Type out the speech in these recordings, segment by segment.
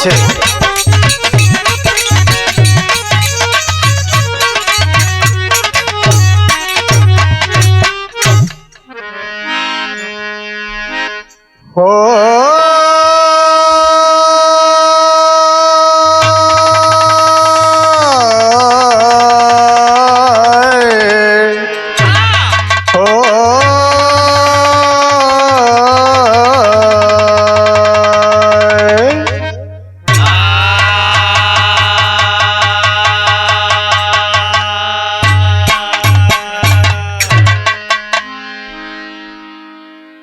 अच्छे। हो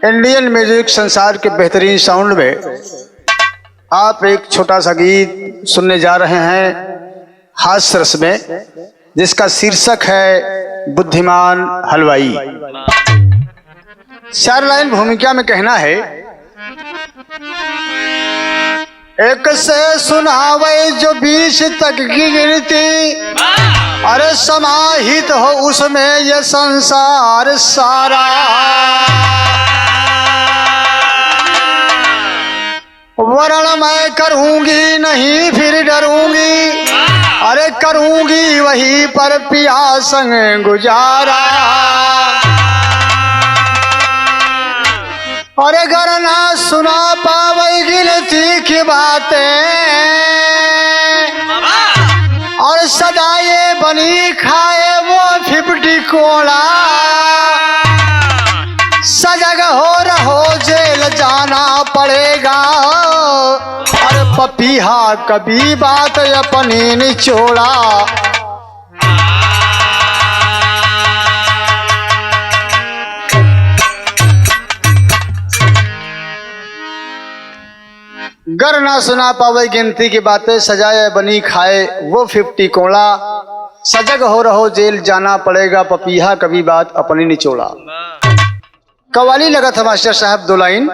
Indian music संसार के बेहतरीन साउंड में आप एक छोटा सा गीत सुनने जा रहे हैं हास्य रस में, जिसका शीर्षक है बुद्धिमान हलवाई। 4 लाइन भूमिका में कहना है। एक से सुनावे जो 20 तक की गिनती, अरे समाहित हो उसमें ये संसार सारा। वरण मैं करूंगी नहीं फिर डरूंगी, अरे करूंगी वही पर पिया संग गुजारा। अरे अगर ना सुना पावे गिनती की बातें, और सदाए बनी खाए वो 50 कोड़ा। सजग हो रहो जेल जाना पड़ेगा, अरे पपीहा कभी बात अपनी निचोड़ा। गर ना सुना पावे गिनती की बातें, सजाए बनी खाए वो 50 कोड़ा। सजग हो रहो जेल जाना पड़ेगा, पपीहा कभी बात अपनी निचोड़ा। कवाली लगा था मास्टर साहब 2 लाइन।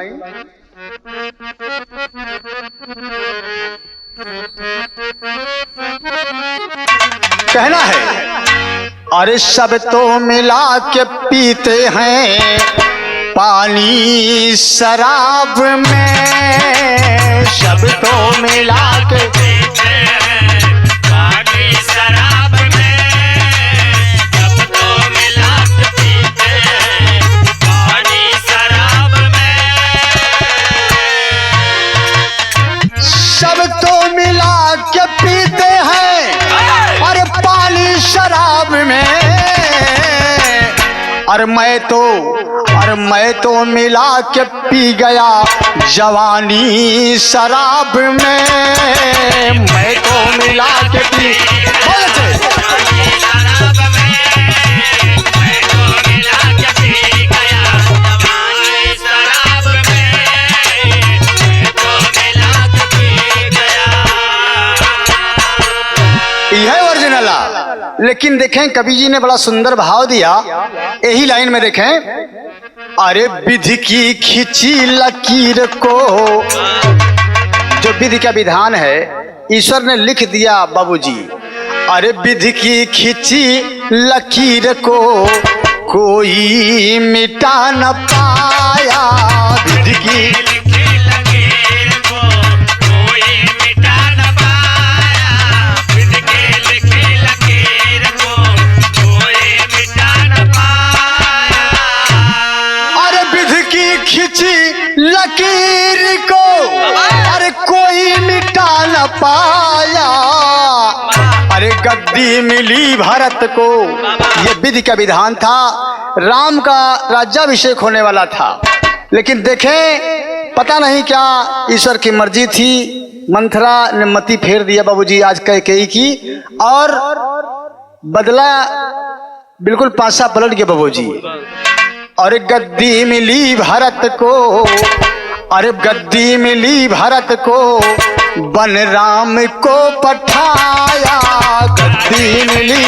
कहना है। अरे सब तो मिला के पीते हैं पानी शराब में, सब तो मिला के पीते हैं पानी शराब में, सब तो मिला के पीते हैं पानी शराब में, सब तो मिला के पीते हैं अरे पानी शराब में। और मैं तो मिला के पी गया जवानी शराब में, मैं तो मिला के पी यह ओरिजिनल। लेकिन देखें कवि जी ने बड़ा सुंदर भाव दिया यही लाइन में। देखें। अरे विधि की खिंची लकीर को, जो विधि का विधान है ईश्वर ने लिख दिया बाबूजी। अरे विधि की खिंची लकीर को कोई मिटा न पाया, विधि की लकीर को अरे कोई मिटा न पाया। अरे गद्दी मिली भरत को, ये विधि का विधान था। राम का राज्याभिषेक होने वाला था, लेकिन देखें पता नहीं क्या ईश्वर की मर्जी थी, मंथरा ने मति फेर दिया बाबूजी आज कैकेयी की, और बदला बिल्कुल पासा पलट गया बाबूजी। और गद्दी मिली भरत को, अरे गद्दी मिली भरत को, बन राम को पठाया, गद्दी मिली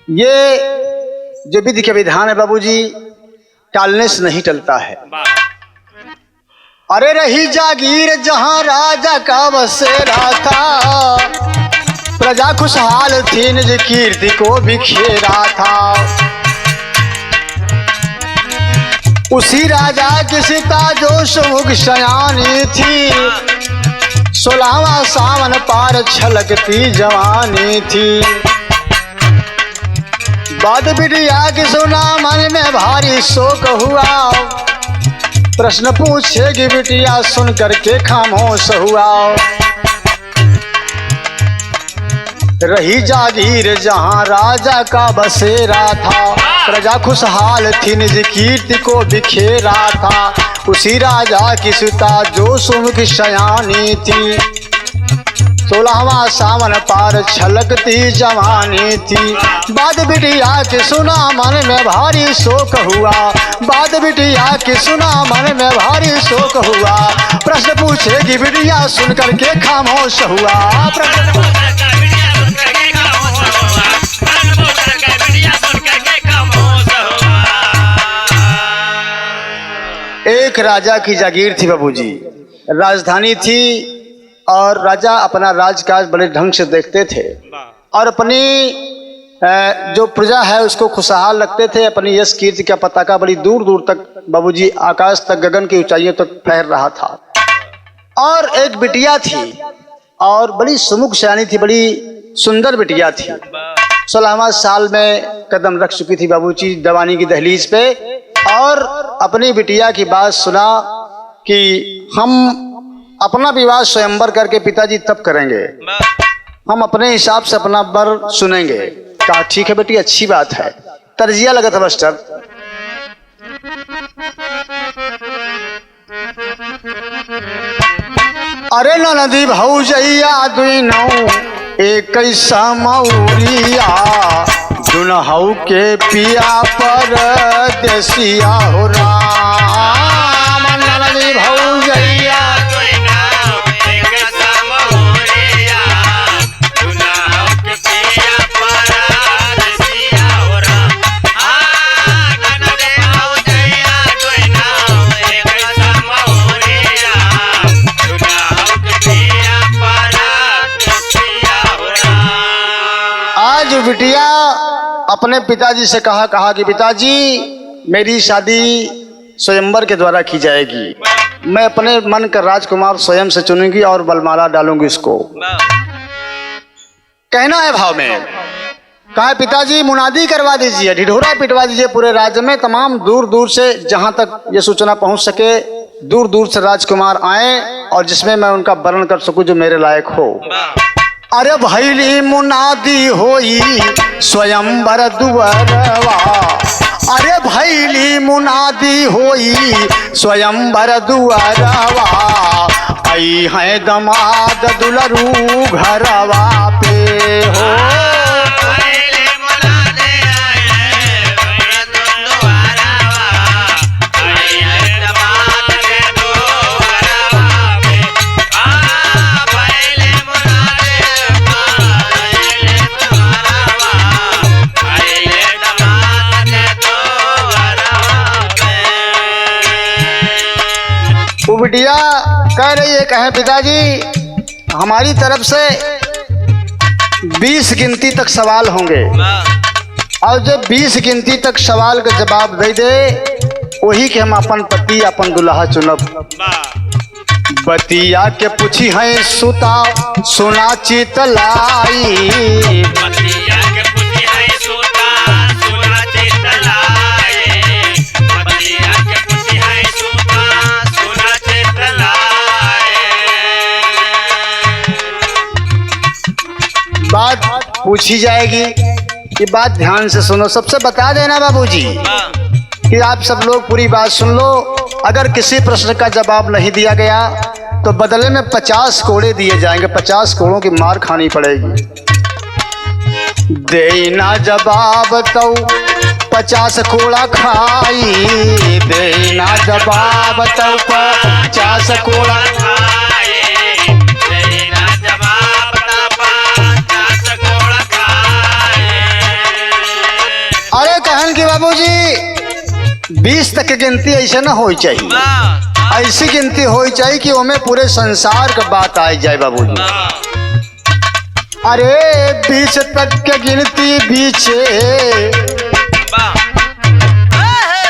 ये जो विधि के विधान है बाबूजी, टालने से नहीं टलता है। अरे रही जागीर जहां राजा का बसेरा था, प्रजा खुशहाल थी निज कीर्ति को बिखेरा था। उसी राजा की सीता जो सुमुख शयानी थी, 16वां सावन पार छलकती जवानी थी। बात बिटिया की सुना मन में भारी शोक हुआ, प्रश्न पूछेगी बिटिया सुन करके खामोश हुआ। रही जागीर जहां राजा का बसेरा था, प्रजा खुशहाल थी निज कीर्ति को बिखेरा था। उसी राजा की सीता जो सुमुख शयानी थी, 16वां सावन पार छलकती जवानी थी। बात बिटिया की सुना मन में भारी शोक हुआ, बात बिटिया की सुना मन में भारी शोक हुआ। प्रश्न पूछेगी बिटिया सुन करके खामोश हुआ। एक राजा की जागीर थी बाबूजी, राजधानी थी और राजा अपना राजकाज बड़े ढंग से देखते थे और अपनी जो प्रजा है उसको खुशहाल रखते थे। अपनी यश कीर्ति का पताका बड़ी दूर दूर तक बाबूजी आकाश तक गगन की ऊंचाइयों तक फैल रहा था। और एक बिटिया थी और बड़ी सुमुख शयानी थी, बड़ी सुंदर बिटिया थी। 16वां साल में कदम रख चुकी थी बाबूजी जवानी की दहलीज पे, और अपनी बिटिया की बात सुना कि हम अपना विवाह स्वयंवर करके पिताजी तब करेंगे, हम अपने हिसाब से अपना वर सुनेंगे। कहा ठीक है बेटी, अच्छी बात है। तर्जिया लगा था मास्टर। अरे नदी भौजैया दुनौ एक मौरिया, दुनहु के पिया पर देसिया हो राम। नदी भौजैया बिटिया अपने पिताजी से कहा कि पिताजी मेरी शादी स्वयंवर के द्वारा की जाएगी, मैं अपने मन का राजकुमार स्वयं से चुनूंगी और बलमाला डालूंगी इसको। कहना है भाव में, कहा पिताजी मुनादी करवा दीजिए, ढिढोरा पिटवा दीजिए पूरे राज्य में, तमाम दूर दूर से जहां तक ये सूचना पहुंच सके दूर दूर से राजकुमार आए और जिसमें मैं उनका वर्णन कर सकूं जो मेरे लायक हो। अरे भैली मुनादी होई स्वयंवर दुअरवा, अरे भैली मुनादी होई स्वयंवर दुअरवा, आई है दमाद दुलरू घरवा पे हो। बिटिया कह रही है, कहें पिताजी हमारी तरफ से 20 गिनती तक सवाल होंगे और जब 20 गिनती तक सवाल का जवाब दे दे वही के हम अपन पति अपन दुल्हा चुनब। बतिया के पूछी है सुता सुना चितलाई, बतिया के पूछी है सुता सुना चितलाई, बतिया के पूछी है सुता सुना चितलाई। बात पूछी जाएगी, ये बात ध्यान से सुनो, सबसे बता देना बाबूजी कि आप सब लोग पूरी बात सुन लो। अगर किसी प्रश्न का जवाब नहीं दिया गया तो बदले में 50 कोड़े दिए जाएंगे, 50 कोड़ों की मार खानी पड़ेगी। देना जवाब तो 50 कोड़ा खाई, देना जवाब तो 50 कोड़ा खाई, देना जवाब तो 50 कोड़ा खाई। अरे कहन की बाबूजी 20 तक की गिनती ऐसे ना होनी चाहिए। ऐसी गिनती होनी चाहिए कि उनमें पूरे संसार का बात आ जाए बाबूजी। अरे 20 तक के गिनती पीछे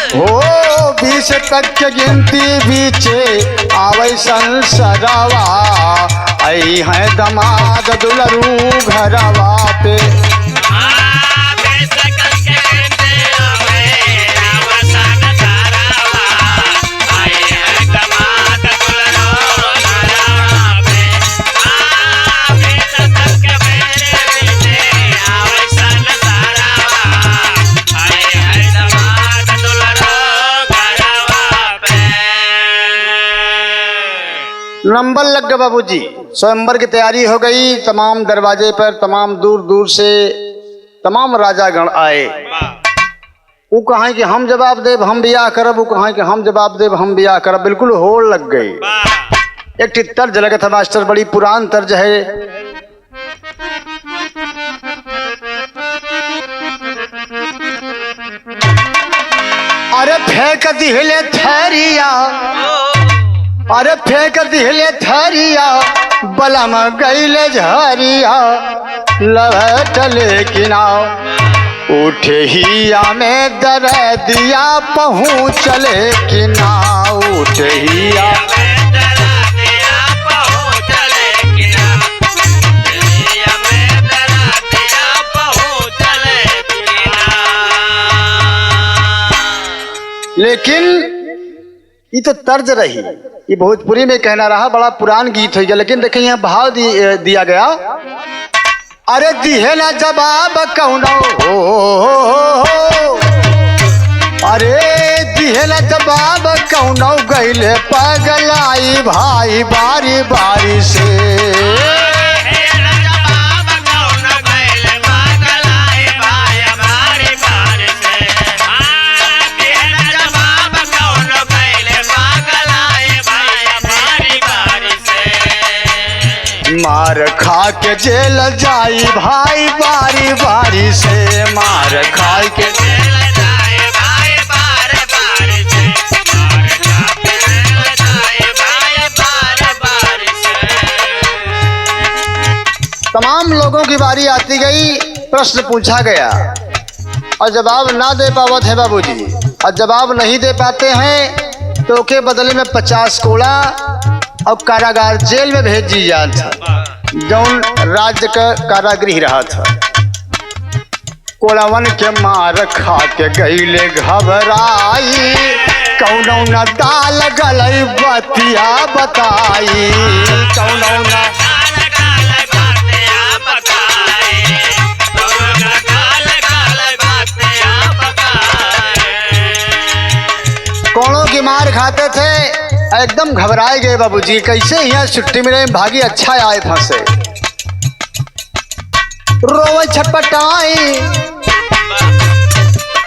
हो, 20 तक के गिनती पीछे आवे संसरवा, आई है दमाद दुलरू घरवा पे। नंबर लग गया बाबूजी, स्वयंवर की तैयारी हो गई। तमाम दरवाजे पर तमाम दूर दूर से तमाम राजागण आए। वो कहा कि हम जवाब देव हम बियाह करब, वो कहा कि हम जवाब देव हम बियाह करब। बिल्कुल होड़ लग गई। एक तर्ज लगा था मास्टर, बड़ी पुरान तर्ज है। अरे फेंक दिले थरिया, अरे फेंक दिले थरिया, बलम गईले झरिया, लहटले किनाव, उठे हिया में दर दिया, पहुँचले किनाव, उठे हिया लेकिन ये तो तर्ज रही, ये भोजपुरी में कहना रहा, बड़ा पुरान गीत हो गया। लेकिन देखिए यहाँ भाव दिया गया। अरे दिहे ना जवाब कौनो, अरे दिहे ना जवाब कौनो, गईले पगलाई भाई बारी बारी से। मार खा के जेल जाई भाई बारी बारी से, मार खा के जेल जाई भाई बारी बारी से, मार खा के जेल जाई भाई बारी बारी से। तमाम लोगों की बारी आती गई, प्रश्न पूछा गया और जवाब ना दे पावत है बाबूजी। और जवाब नहीं दे पाते हैं तो के बदले में 50 कोड़ा और कारागार जेल में भेज दी जाता था, जौन राज्य का कारागृह रहा था। कोलावन के मार खा के गईले घबराई, कौनौ न दाल गलई बतिया बताई, कौनौ न कौनों की मार खाते थे, एकदम घबराए गए बाबूजी। कैसे यहाँ छुट्टी मिले, भागी अच्छा आए फंसे। रोवे छटपटाई,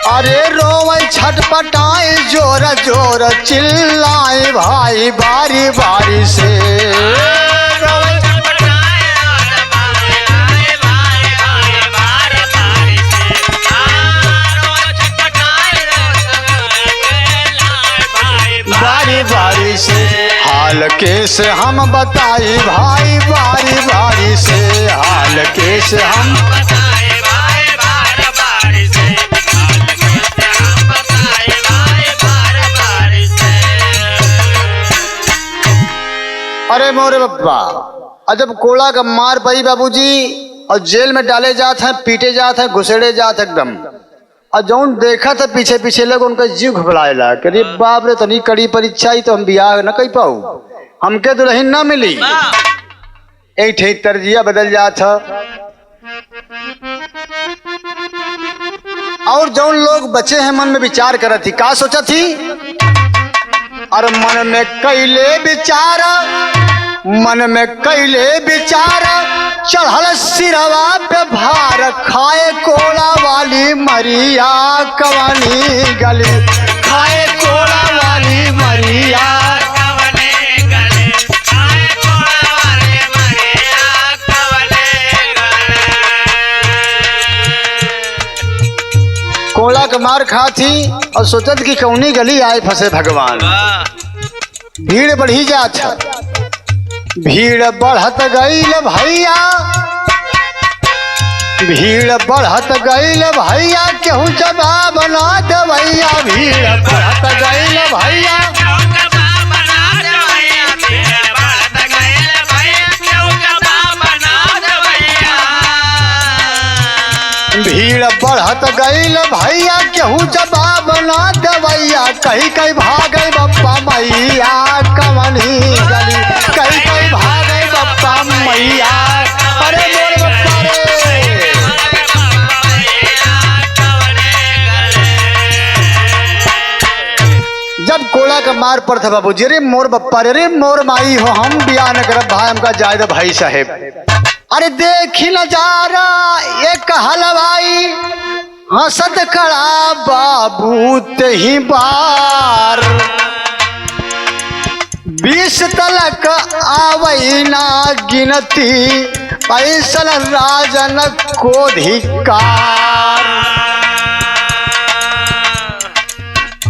अरे रोवे छटपटाई, जोर जोर चिल्लाए भाई बारी बारी से। बारी बारी से हाल कैसे हम बताई भाई बारी बारी से, हाल कैसे हम बताई भाई बारी बारी से, हाल कैसे हम बताई भाई बारी बारी से। अरे मोरे बप्पा, अजब कोड़ा का मार पई बाबूजी, और जेल में डाले जाते हैं, पीटे जाते हैं, घुसेड़े जाते एकदम। और जौन देखा था पीछे पीछे लोग, उनका जीव घबराए ला कि अरे बाप रे, तनी कड़ी परीक्षा ही तो हम बियाह न कर पाऊ, हमके दुल्हन ना मिली। एक ठे तर्जिया बदल जाता। और जौन लोग बचे हैं मन में विचार करत थी, का सोचा थी? और मन में कैले विचार, मन में कैले विचार, चढ़ल सिरवा पे भार, खाए कोड़ा वाली मरिया कवनी गली, खाए कोड़ा वाली मरिया कवनी गली, खाए कोड़ा वाली मरिया कवनी गली। कोड़ा का मार खा थी और सोचत कि कौनी गली आए फंसे भगवान। भीड़ बढ़ी जात है, भीड़ बढ़त गईल भैया, भीड़ बढ़त गईल भैया, केहू जवाब ना देवैया, भीड़ बढ़त गईल भैया, भीड़ बढ़त गईल भैया, केहू जवाब ना देवैया, कहीं कहीं भागे बप्पा मैया कवनी गली, कहीं कहीं भागे बप्पा मैया, अरे बोल बप्पा रे। जब कोला का मार पड़ता बाबूजी, रे मोर बप्पा रे मोर माई हो, हम बिया न करब भाई हमका जायद भाई साहेब। अरे देखी नजारा एक हलवाई हंसत खड़ा बाबू तेही बार, 20 तलक आवई ना गिनती, ऐसन राजन को धिक्कार।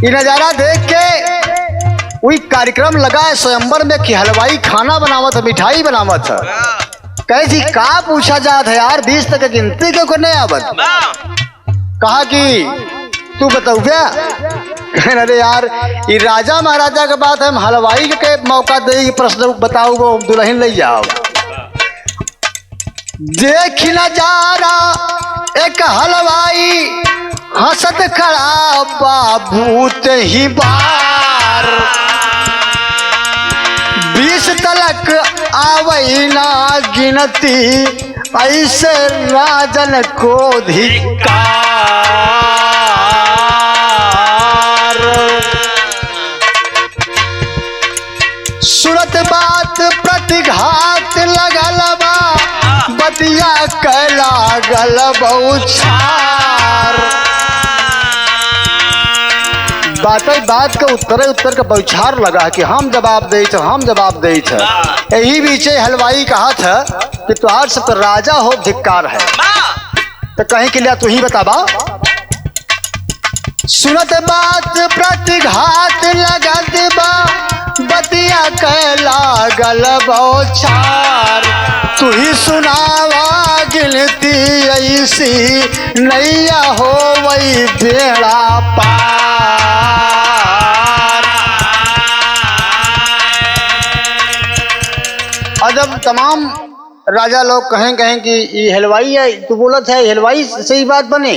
ये नजारा देख के वही कार्यक्रम लगा है स्वयंवर में कि हलवाई खाना बनावत है, मिठाई बनावत है। कैसी का पूछा जात है यार, 20 तक गिनती क्यों नहीं आवत? कहा कि तू बताऊ क्या? अरे यार ये राजा महाराजा के बात है, हम हलवाई के मौका दे प्रश्न बताऊ वो दुल्हन ले जाओ। देख नजारा एक हलवाई हंसत खड़ा बाबू तेही बार, 20 तलक आवई ना गिनती, ऐसे राजन को धिक्कार। सुरत बात प्रतिघात लगल बा, बतिया कैला गल बौछार। बात का उत्तर का बौछार लगा कि हम जवाब दे, हम जवाब दे। यही बीचे हलवाई कहा था कि तुहार सब राजा हो धिक्कार है, तो कहीं के लिए तू ही बताबा। सुनत बात प्रतिघात लगत बा, बतिया कैला गल बौछार, तू ही सुनावा गिनती ऐसी, नैया हो वही बेड़ा पार। और जब तमाम राजा लोग कहें कि ये हलवाई है, तू बोलत है हलवाई सही बात बने,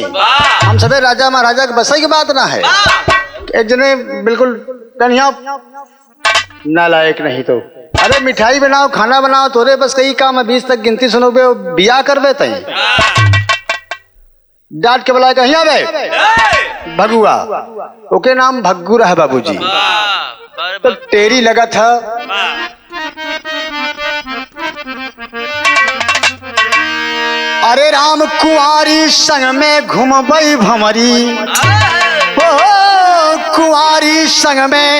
हम सभी राजा महाराजा के बसई की बात ना है। एक जने बिल्कुल कन्या नालायक नहीं तो, अरे मिठाई बनाओ खाना बनाओ तोरे बस कई काम है, 20 तक गिनती सुनोगे बिया करबे तई, डांट के बुलाए कहीं बे भगुआ, ओके नाम भग्गू रहा बाबूजी, तो तेरी लगा था। अरे राम कुआरी संग में घूमबई भमरी, ओ कुआरी संग में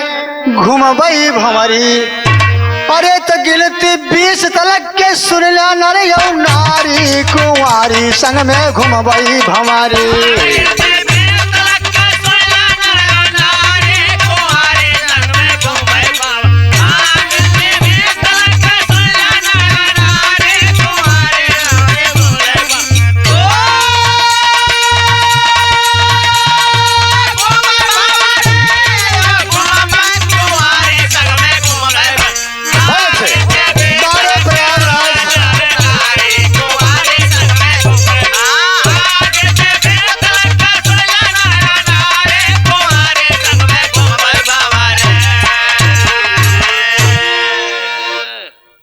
घूमबई भमरी, अरे तो गिनती 20 तलक के सुनला नर यौ नारी, कुआरी संग में घूमबई भमरी।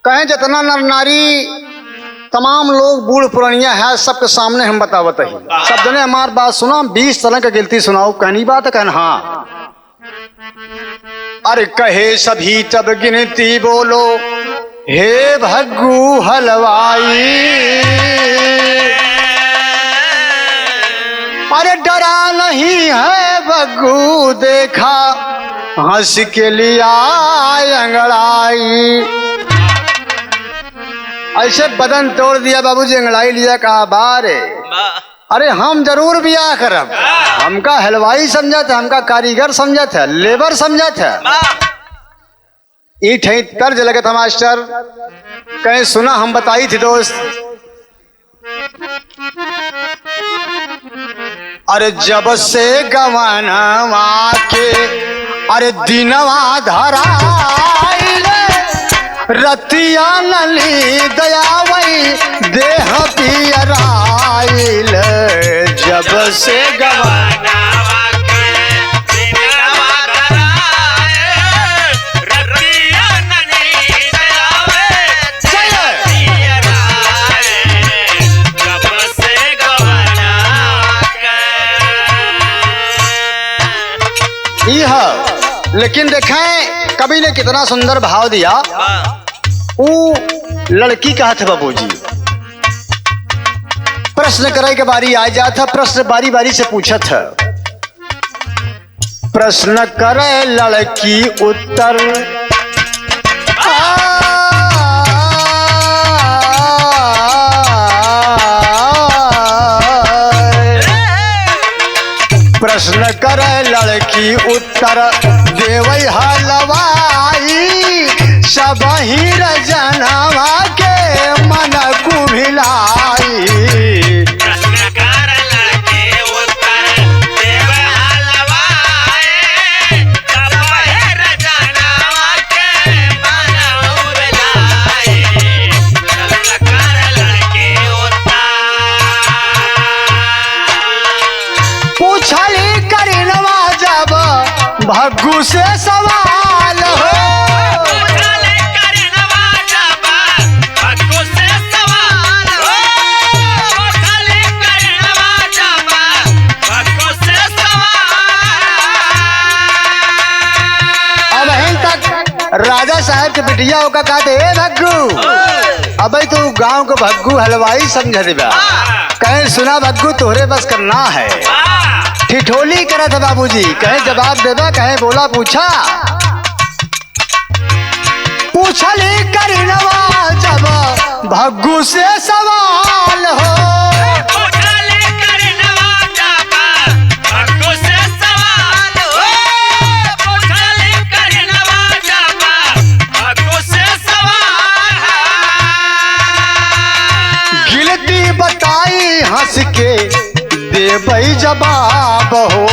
कहें जितना नर नारी तमाम लोग बूढ़ पुरानिया है सबके सामने हम बतावत ही, सब जने हमार बात सुना, 20 तरह का गिनती सुनाओ, कहनी बात है कहना हाँ। अरे कहे सभी तब गिनती बोलो, हे भग्गू हलवाई, अरे डरा नहीं है भग्गू देखा हंस के लिया अंगड़ाई, ऐसे बदन तोड़ दिया बाबूजी, अंगड़ाई लिया कहा बारे, अरे हम जरूर बिया करब, हमका हलवाई समझा था, हमका कारीगर समझा था, लेबर समझा था, ई ठही तर्ज लगत है मास्टर। कहीं सुना हम बताई थी दोस्त। अरे जब से गवनवा के अरे दिनवा धराइल रतिया नली दयावई देह पियराइल। जब से गवनवा के दिनवा धराइल रतिया नली दयावई जब से गवनवा के। लेकिन देखें कवि ने कितना सुंदर भाव दिया। वो लड़की कहा था बाबूजी, प्रश्न करे के बारी आ जाता, प्रश्न बारी बारी से पूछा था। प्रश्न करे लड़की उत्तर प्रश्न करे लड़की उत्तर देवई हलवाई सब ही रजनवा के मन कुभिलाई। प्रश्न कर लड़की उत्तर देवई हलवाई सब ही रजनवा के मन कुभिलाई। प्रश्न कर लड़की उत्तर पूछली करीनवा जब भग्गू से सवाल हो। राजा साहब के बिटिया होगा कहते हे भग्गू, अब तू गांव को भग्गू हलवाई समझ देबा। कहे सुना भग्गू तोहरे बस करना है। ठिठोली करा था बाबूजी, कहे जवाब देबा, कहे बोला पूछा। पूछली करीनवा जब भग्गू से सवाल हो। हंस के देबई जवाब हो।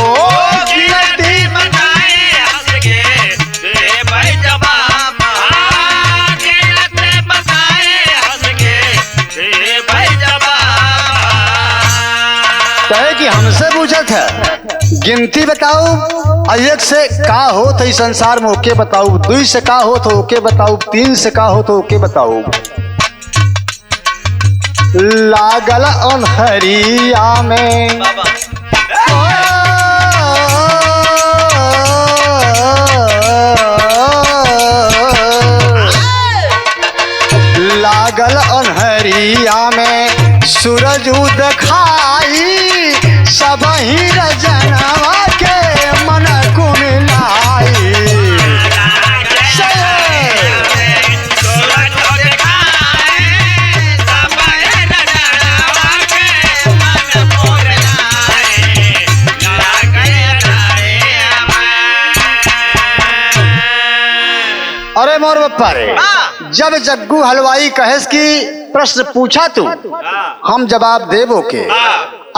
गिनती बताई हंस के देबई जवाब। गिनती बताई हंस के देबई जवाब। कहे कि हमसे पूछा था गिनती बताओ, एक से का हो तो इस संसार में ओके बताओ, दुई से का हो तो ओके बताओ, तीन से का हो तो ओके बताओ। लागल अनहरिया में लागल अनहरिया में सूरज दिखाई सब ही रजनवा के मन को मिलाई। अरे मोर बप्पा रे, जब जग्गू हलवाई कहेस कि प्रश्न पूछा तू हम जवाब देबो के।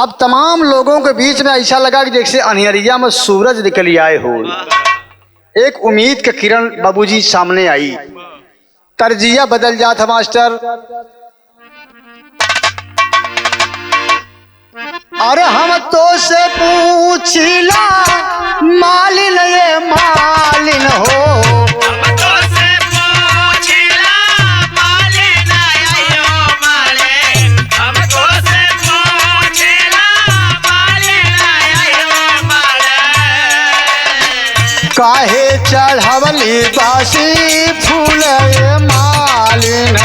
अब तमाम लोगों के बीच में ऐसा लगा कि जैसे अनहरिया में सूरज निकल आए हो। एक उम्मीद का किरण बाबूजी सामने आई। तर्जिया बदल जाता मास्टर। अरे हम तो से पूछिला मालिन ये मालिन हो। काहे चढ़वली बासी फूल मालिन,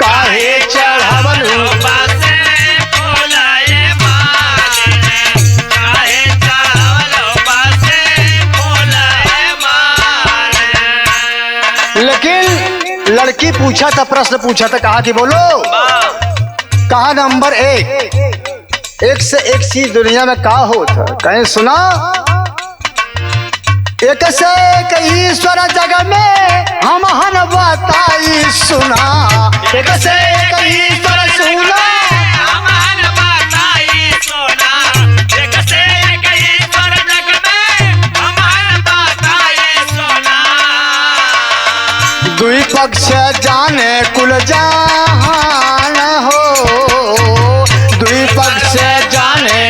काहे चढ़वली बासी फूल मालिन, काहे चढ़वली बासी फूल मालिन। लेकिन लड़की पूछा था, प्रश्न पूछा था, कहा कि बोलो। कहा नंबर एक से एक चीज दुनिया में का होता। कहीं सुना एक से एक ईश्वर जग में हम हन बताई सुना। एक से एक ईश्वर सुना दुई पक्ष जाने कुल जहान हो। दुई पक्ष जाने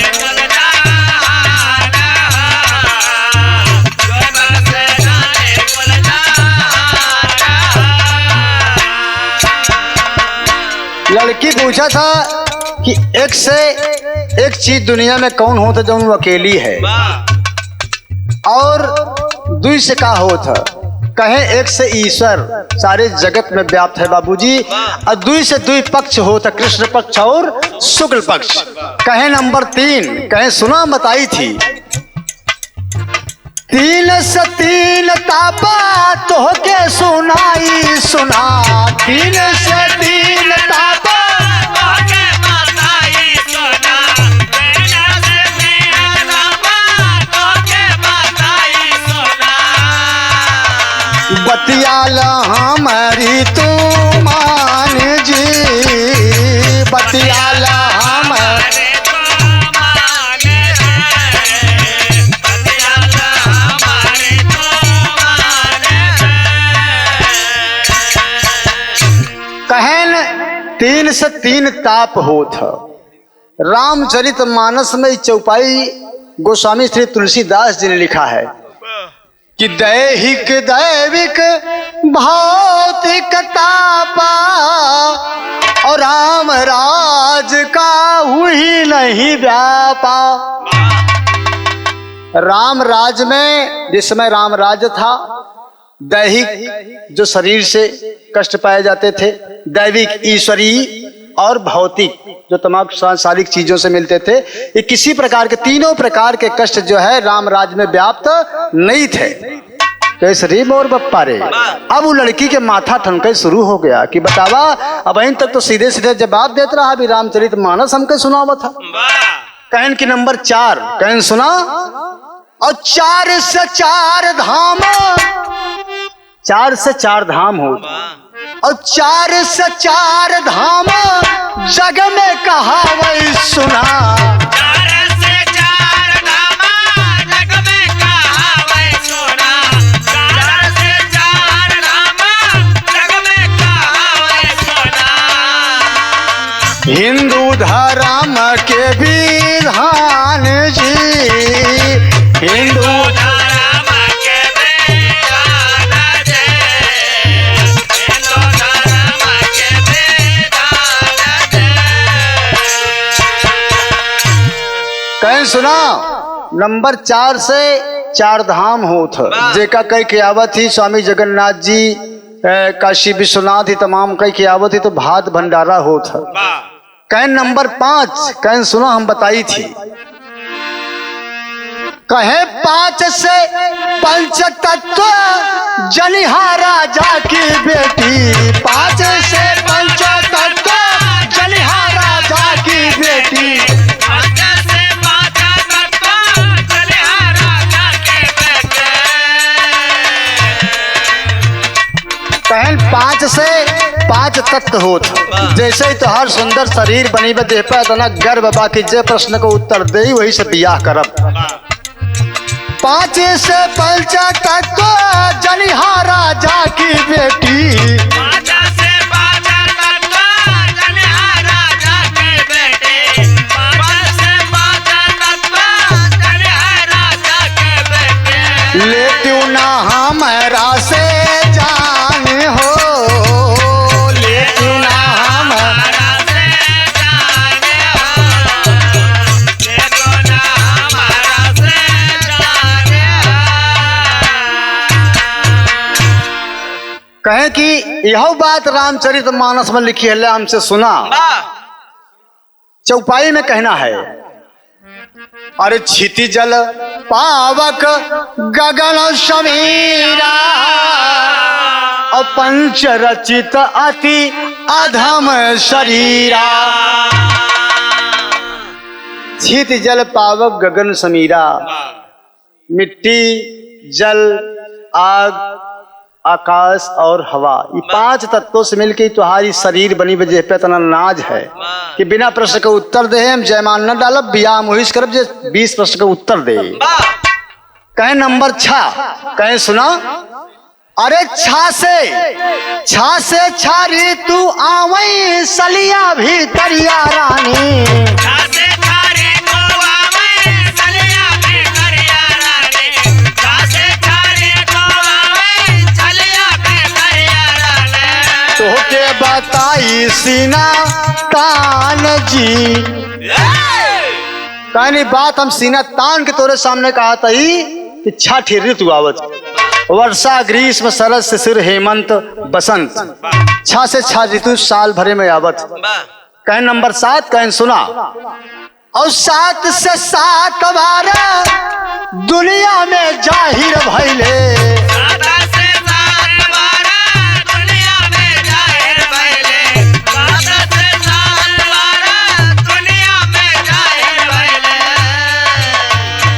लड़की पूछा था कि एक से एक चीज दुनिया में कौन होता जो वो अकेली है, और दुई से का होता। कहे एक से ईश्वर सारे जगत में व्याप्त है बाबूजी, और दुई से दुई पक्ष होता, कृष्ण पक्ष और शुक्ल पक्ष। कहे नंबर 3, कहे सुना बताई थी। 3 से 3 तापा तो के सुनाई सुना। 3 से 3 तापा बतियाल हमारी तू मान जी। बतियाल हमारी कहन 3 से 3 ताप होत। रामचरित मानस में चौपाई गोस्वामी श्री तुलसीदास जी ने लिखा है कि दैहिक दैविक भौतिक तापा और राम राज का हुई नहीं व्यापा। राम राज में जिस समय राम राज था, दैहिक जो शरीर से कष्ट पाए जाते थे, दैविक ईश्वरीय और भौतिक जो तमाम सांसारिक चीजों से मिलते थे, ये किसी प्रकार के तीनों प्रकार के कष्ट जो है राम राज में व्याप्त नहीं थे। कैसरी मोर बप्पा रे। अब वो लड़की के माथा ठनके शुरू हो गया कि बतावा, अब अहीं तक तो सीधे सीधे जवाब देता रहा, अभी रामचरित मानस हमके सुनावा था। कहन की नंबर 4 कहन सुना। और 4 से 4 धाम, 4 से 4 धाम हो, और 4 से 4 धाम जग में कहावत सुना। 4 से 4 धाम जग में कहावत सुना। 4 से 4 धाम जग में कहावत सुना। हिंदू धर्म के विधान जी, हिंदू धर्म के विधान जी, हिंदू धर्म के विधान जी। कहीं सुना। नंबर 4 से 4 धाम होत, जेका कई के आवत ही स्वामी जगन्नाथ जी, काशी विश्वनाथ ही तमाम कई के आवत ही तो भात भंडारा होत। कहीं नंबर 5 कहीं सुना हम बताई थी। कहे 5 से 5 तत्व जनिहा राजा की बेटी। 5 से 5 तत्व जनिहा राजा की बेटी। 5 से 5 तत्व जनिहा राजा के बेटे। कहन 5 से 5 तत्व होत। जैसे ही तोहार सुंदर शरीर बनी बे देह पे इतना गर्व बाकी जे प्रश्न को उत्तर दे वही से बियाह करब। 5 से 5 तत्व जनिहा राजा की बेटी। 5 से 5 तत्व जनिहा राजा के बेटे। 5 से 5 तत्व जनिहा राजा के बेटे। लेत्यू ना हमरा से जान हो, लेत्यू ना हम हमारा से जाने हो, देखो ना हमारा से जाने हो। कहे कि यह बात रामचरित मानस में लिखी है, हमसे सुना। चौपाई में कहना है, अरे क्षिति जल पावक गगन समीरा और पंच रचित अति अधम शरीरा। क्षिति जल पावक गगन समीरा, मिट्टी जल, आग, आकाश और हवा, ये 5 तत्वों से मिलकर तुम्हारी शरीर बनी वजह पे इतना नाज है कि बिना प्रश्न के उत्तर दे हम जयमान न डालब बिया मुहिस करब जे 20 प्रश्न के उत्तर दे। कहे नंबर 6, कहे सुना। अरे छा से छारी तू आवई सलिया भी दरिया रानी। तोके बताई सीना तान जी, कहनी बात हम सीना तान के तोरे सामने कहा था ही कि 6 ऋतु आवत, वर्षा, ग्रीष्म, शरद, शिशिर, हेमंत, बसंत। 6 से 6 ऋतु साल भरे में आवत। कहे नंबर 7, कहे सुना। और 7 से 7 बार दुनिया में जाहिर भइले।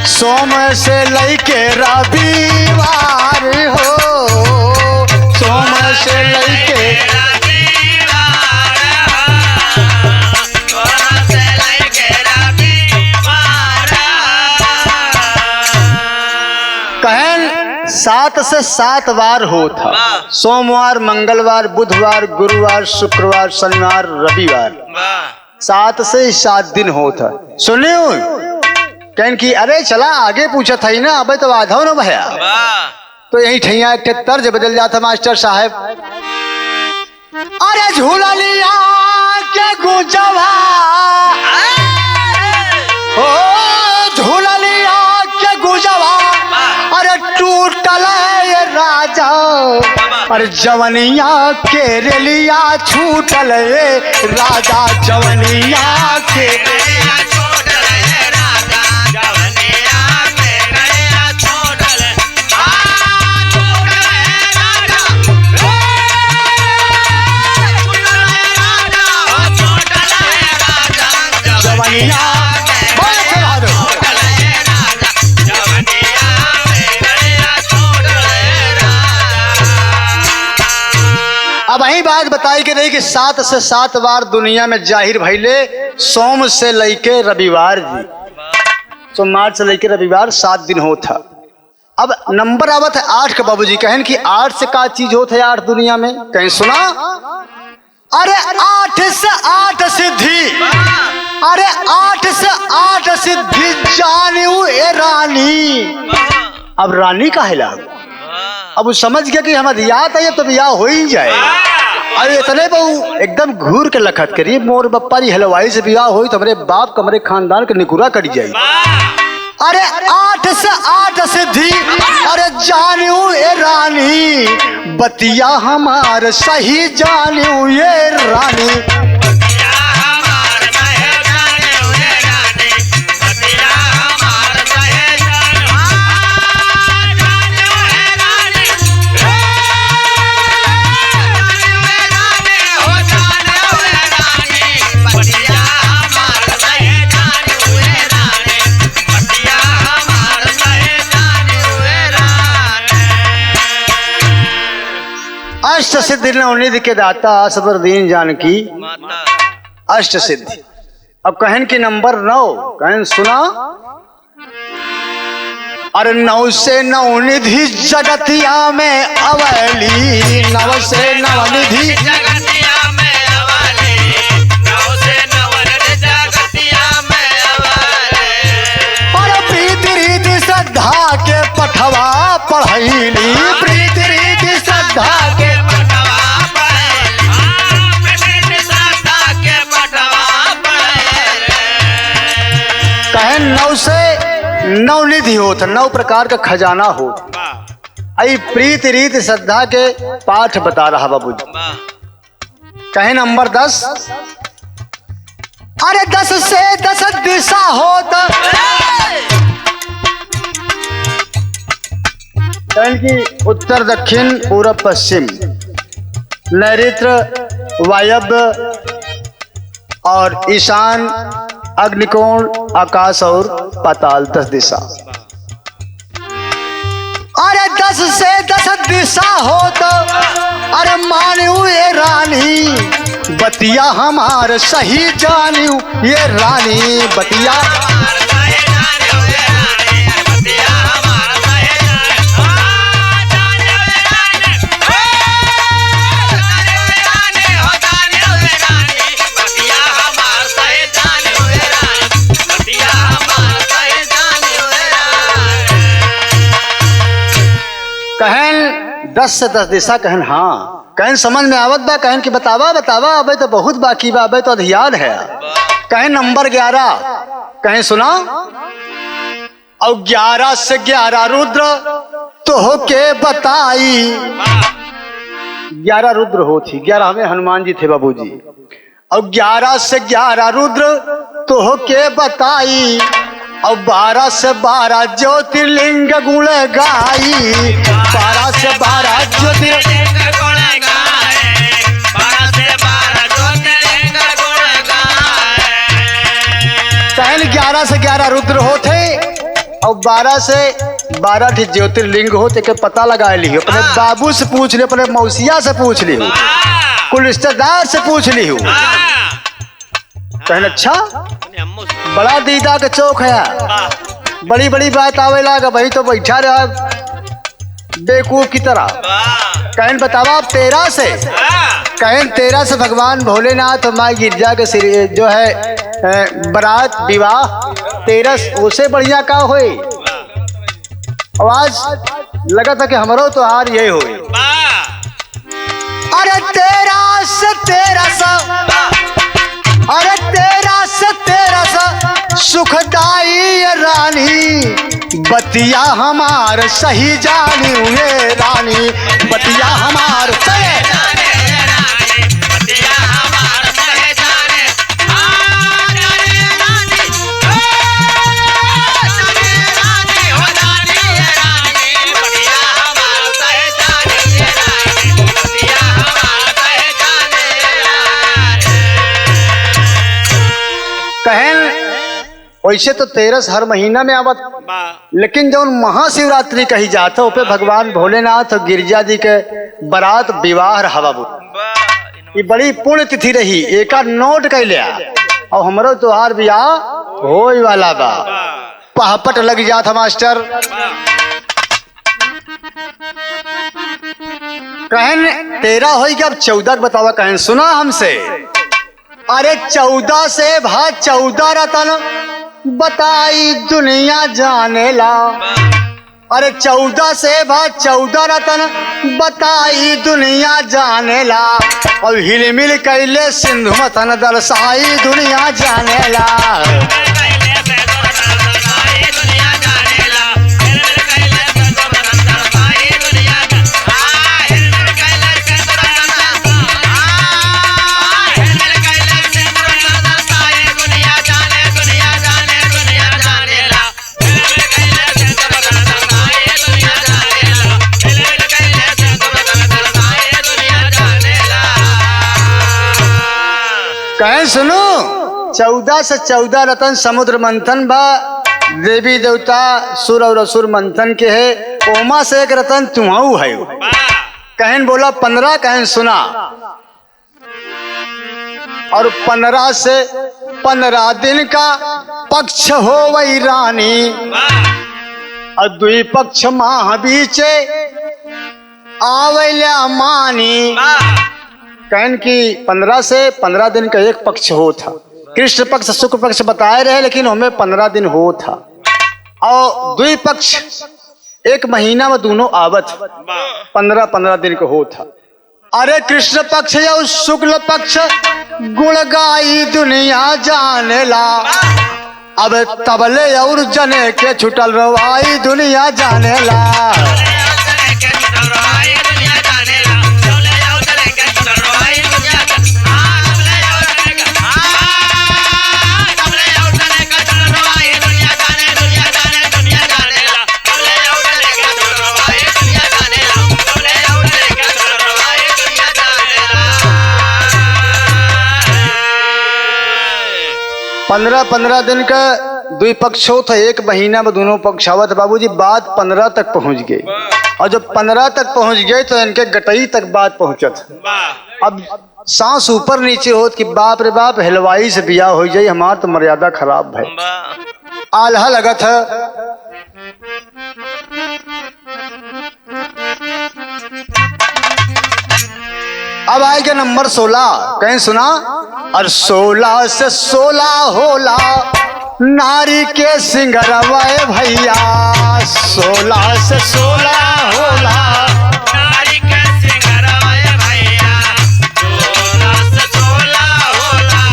सोम से लैके रविवार हो, सोम से लैके कहन 7 से 7 बार हो था, सोमवार, मंगलवार, बुधवार, गुरुवार, शुक्रवार, शनिवार, रविवार। 7 से 7 दिन हो था। सुनियो कहन की अरे चला आगे पूछा था ही ना, अबे तो आधा न भया। तो यही ठैया एक तर्ज बदल जाता मास्टर साहब। अरे झूला लिया के गुजवा, ओ झूला लिया के गुजवा, अरे टूटल ये राजा, अरे जवनिया के रेलिया छूटल ये राजा, जवनिया के अब वही बात बताई कि नहीं कि 7 से 7 बार दुनिया में जाहिर भइले, सोम से लेके रविवार जी, सोमवार से लेके रविवार 7 दिन होता। अब नंबर आवत है 8 का बाबूजी। कहन कि 8 से का चीज होता है 8 दुनिया में, कहीं सुना। अरे 8 से 8 सिद्धि, अरे 8 से 8 सिद्धि जानू ए रानी। अब रानी का है लाभ, अब वो समझ गया कि हमारे याद है तो ब्याह हो ही जाए। अरे इतने बहु एकदम घूर के लखत करिए मोर बप्पा जी हलवाई से ब्याह हो तो हमारे बाप का हमारे खानदान के निकुरा करी जाए। अरे 8 से 8 सिद्धि, अरे जानू ए रानी, बतिया हमार सही जानू ये रानी। अष्ट सिद्धि नवनिधि के दाता असबर दीन जानकी अष्ट सिद्धि। अब कहन की नंबर 9, कहन सुना। अरे 9 से नवनिधि जगतिया में अवली, 9 से नवनिधि जगतिया में अवली, 9 से नवनिधि जगतिया में अवली। और प्रीति रीति श्रद्धा के पठवा पढ़ैली, प्रीति रीति श्रद्धा के कहे 9 से नवनिधि होता, 9 प्रकार का खजाना हो। आई प्रीति रीति श्रद्धा के पाठ बता रहा बाबूजी। कहे नंबर 10, अरे 10 से 10 दिशा होता, की उत्तर दक्षिण पूर्व पश्चिम, नैऋत्य वायव्य और ईशान अग्निकोण आकाश और पाताल 10 दिशा। से 10 दिशा हो तो अरे मानियो ये रानी बतिया हमार सही जानियो ये रानी बतिया कहन 10 से 10 दिशा कहन हाँ कहन समझ में आवत बा कहन कि बतावा बतावा अबे तो बहुत बाकी बा अबे तो अधियाद है कहन नंबर 11 कहन सुना और 11 से 11 रुद्र तो होके बताई 11 रुद्र होती 11 हमें हनुमान जी थे बाबूजी और 11 से 11 रुद्र तो होके बताई और 12 से 12 ज्योतिर्लिंग गुण गाई 12 से 12 ज्योतिर्लिंग गुण गाए 12 से 12 ज्योतिर्लिंग गुण गाए कहन 11 से 11 रुद्र होते और 12 से 12 ठी ज्योतिर्लिंग होते के पता लगा ली अपने बाबू से पूछ ली अपने मौसिया से पूछ ली कुल रिश्तेदार से पूछ ली कहन अच्छा बड़ा दीदा का चौक है बड़ी बड़ी बात आवे लागा भाई तो बैठा रहा बेवकूफ की तरह कहन बतावा 13 से कहन 13 से भगवान भोलेनाथ माई गिरजा के सिर जो है बारात विवाह 13 उससे बढ़िया का होई आवाज लगा था कि हमारो तो हार यही होई अरे 13 से 13 अरे 13 से 13 सुखदाई रानी बतिया हमार सही जानी ये रानी बतिया हमार सही बतिया हमार सही जाने कहन वैसे तो 13 हर महीना में आवत लेकिन जब महाशिवरात्रि कही जाता पे भगवान भोलेनाथ और गिरजा जी के बारात विवाह रहा ये बड़ी पुण्य तिथि रही एक नोट कर लिया और हमारो त्योहार बियाह होई वाला बा पहपट लग जात मास्टर कहन 13 होई कि अब 14 बतावा कहन सुना हमसे अरे 14 से भा 14 रतन बताई दुनिया जाने ला अरे 14 से भा 14 रतन बताई दुनिया जाने ला और हिलमिल कैले सिंधु मतन दरसाई दुनिया जाने ला कहें सुनो 14 से 14 रतन समुद्र मंथन बा देवी देवता सुर और असुर मंथन के है ओमा से एक रतन तुम्हाऊ है कहन बोला 15 कहन सुना और 15 से 15 दिन का पक्ष हो वही रानी और दुई पक्ष माह बीचे आवेल्या मानी कहन की 15 से 15 दिन का एक पक्ष हो था कृष्ण पक्ष शुक्ल पक्ष बताए रहे लेकिन हमें 15 दिन हो था और दुई पक्ष एक महीना में दोनों आवत 15-15 दिन का हो था अरे कृष्ण पक्ष या शुक्ल पक्ष गुण गाई दुनिया जाने ला अब तबले और जने के छुटल रवाई दुनिया जाने ला पंद्रह दिन का दुई पक्ष हो था एक महीना में दोनों पक्ष आवत बाबूजी बात 15 तक पहुंच गए और जब 15 तक पहुंच गए तो इनके गटई तक बात पहुंचत। अब सांस ऊपर नीचे होत कि बाप रे बाप हलवाई से बियाह हो जाई, हमार तो मर्यादा खराब है। आल्हा लगत है। अब आएगा नंबर 16, कहीं सुना? और 16 से 16 होला नारी के सिंगरवा भैया, 16 से 16 होला नारी के सिंगरवा भैया, 16 से 16 होला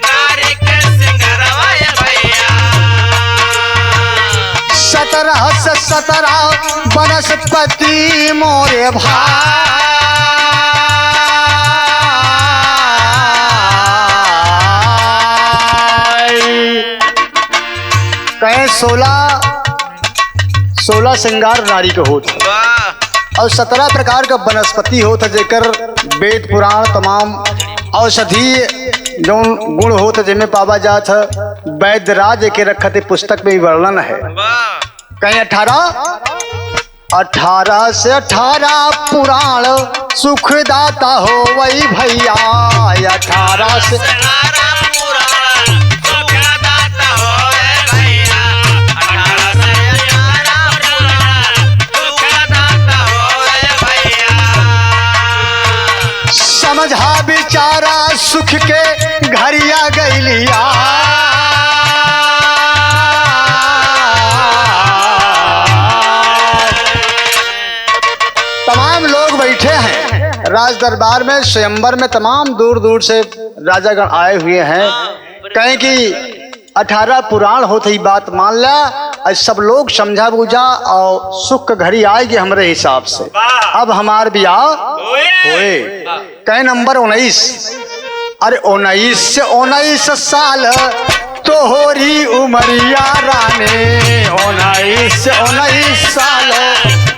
नारी के सिंगरवा भैया। 17 से 17 बनस्पति मोरे भाई, कहें 16 श्रृंगार नारी के होत और 17 प्रकार का वनस्पति होता जेकर वेद पुराण तमाम औषधीय जो गुण होता जिनमें पावा जात है। वैद्यराज के रखते पुस्तक में भी वर्णन है। कहीं 18 से 18 पुराण सुखदाता हो वही भैया, 18 से 18 पुराण सुखदाता होए भैया, 18 से 18 पुराण सुखदाता होए भैया। समझा बिचारा सुख के घरिया गैलिया, तमाम लोग बैठे हैं राज दरबार में, स्वयंवर में तमाम दूर दूर से राजागण आए हुए हैं। कहें कि 18 पुराण होते ही बात मान ला और सब लोग समझा बूझा और सुख घड़ी आएगी हमरे हिसाब से। अब हमार ब्याह होए। कहें नंबर 19, अरे 19 से 19 साल तो होरी उमरिया राने, 19 से 19 साल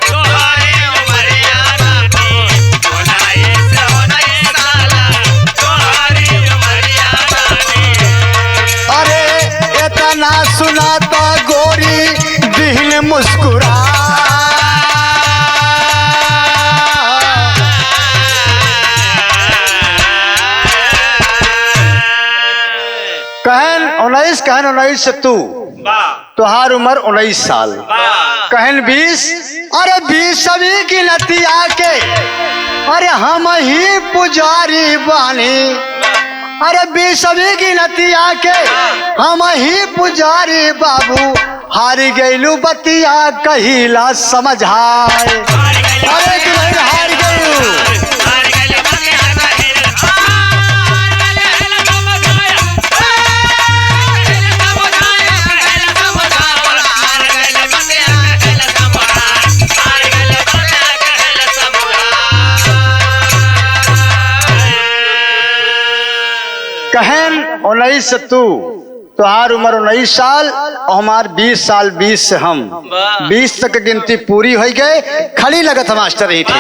तोहरे उमरिया रानी, 19 से 19 साल तोहरे उमरिया रानी। अरे इतना सुनाता गोरी दिल मुस्कुरा, कहन 19 से तू तुहार उम्र 19 साल, कहन 20, अरे 20 सभी की नतिया के, अरे हम ही पुजारी बानी, अरे 20 सभी की नतिया के हम ही पुजारी बाबू, हारी गईलू बतिया कहिला समझाए, अरे दुल्हन हार गईलू। कहन 19 से तू तुहार उम्र 19 साल और हमार 20 साल, 20 से हम 20 तक गिनती पूरी हो गए। खड़ी लगत मास्टर ही थी।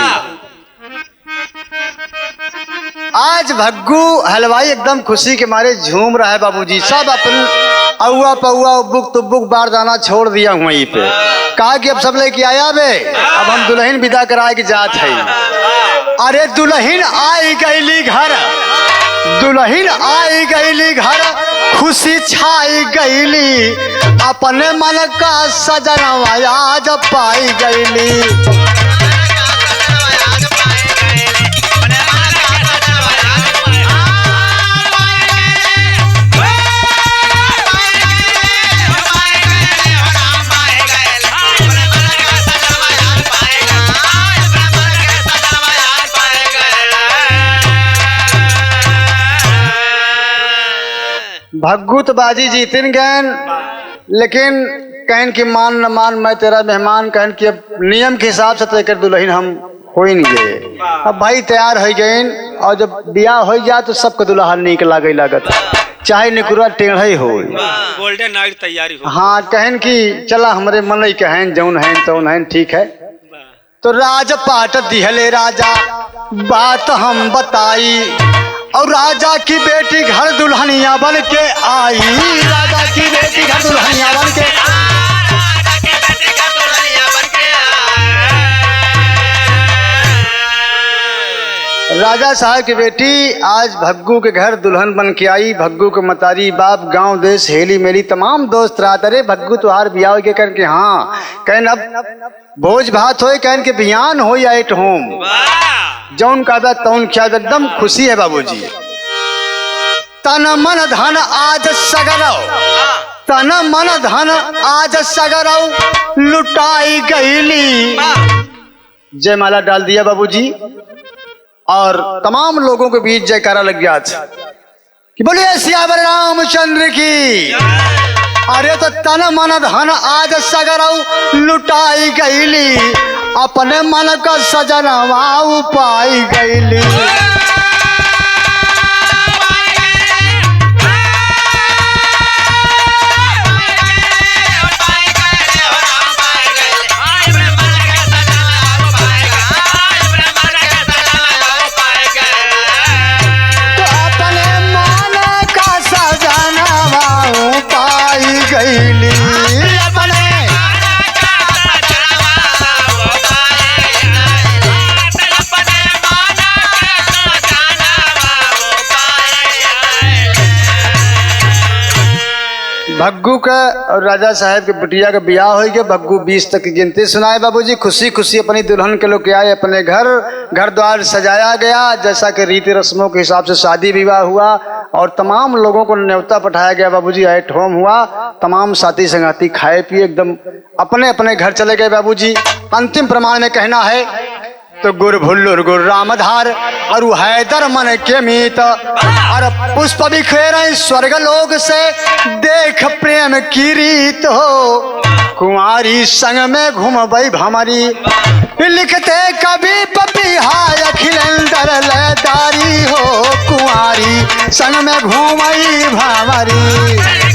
आज भग्गू हलवाई एकदम खुशी के मारे झूम रहा है बाबूजी, सब अपन अउआ पउआ उब्बुक तुब्बुक बारदाना छोड़ दिया वहीं पे, कहा कि अब सब लेके आया बे, अब हम दुल्हन विदा कराए की जात है। अरे दुल्हन आई गईली घर, दुल्हन आई गईली घर, खुशी छाई गईली, अपने मन का सजनवा आज पाई गईली। भग्गू तो बाजी जीतन गए, लेकिन कहन कि मान न मान मैं तेरा मेहमान, कहन कि अब नियम के हिसाब से तो दुल्हन हम हो ही नहीं गए। अब भाई तैयार हो गए और जब ब्याह हो जाए तो सबको दुल्हन नीक लागे लागत, चाहे निकुरा टेढ़ा ही हो, गोल्डन नाइट तैयारी हो। हाँ कहन कि चला हमारे मन ही कहन जौन है तौन है, ठीक है। तो राजपाट दिहले राजा बात हम बताई, और राजा की बेटी घर दुल्हनिया बन के आई, राजा की बेटी घर दुल्हनिया बन के, राजा की बेटी घर दुल्हनिया बन के आई। राजा साहब की बेटी आज भग्गू के घर दुल्हन बन के आई। भग्गू के मतारी बाप गांव देश हेली मेली तमाम दोस्त रात, अरे भग्गू तुहार बियाह के करके हाँ कहन अब भोज भात हो कहन के बियान हो एट होम जौन का तौन क्या एकदम खुशी है बाबूजी। तन मन धन आज सगरौ, तन मन धन आज सगरौ लुटाई गईली। जयमाला डाल दिया बाबूजी और तमाम लोगों के बीच जयकारा लग गया कि बोलिए सियावर रामचंद्र की। अरे तो तन मन धन आज सगरौ लुटाई गईली, अपने मन का सजनवा पाई गईली। भग्गू का और राजा साहब के बिटिया का ब्याह हो गया। भग्गू 20 तक की गिनती सुनाए बाबूजी। खुशी खुशी अपनी दुल्हन के लोग आए अपने घर, घर द्वार सजाया गया जैसा कि रीति रस्मों के हिसाब से शादी विवाह हुआ और तमाम लोगों को न्योता पठाया गया बाबूजी। एट होम हुआ, तमाम साथी संगाती खाए पिए एकदम अपने अपने घर चले गए बाबूजी। अंतिम प्रमाण में कहना है तो गुर भुल्लुर गुर रामधार और हैदर मन के मीत और पुष्प बिखेर स्वर्ग लोग से देख प्रेम की रीत हो। कुंवारी संग में घूमबई भमरी लिखते कभी पपीहा अखिलेंदर लयदारी हो। कुंवारी संग में घूमई भमरी।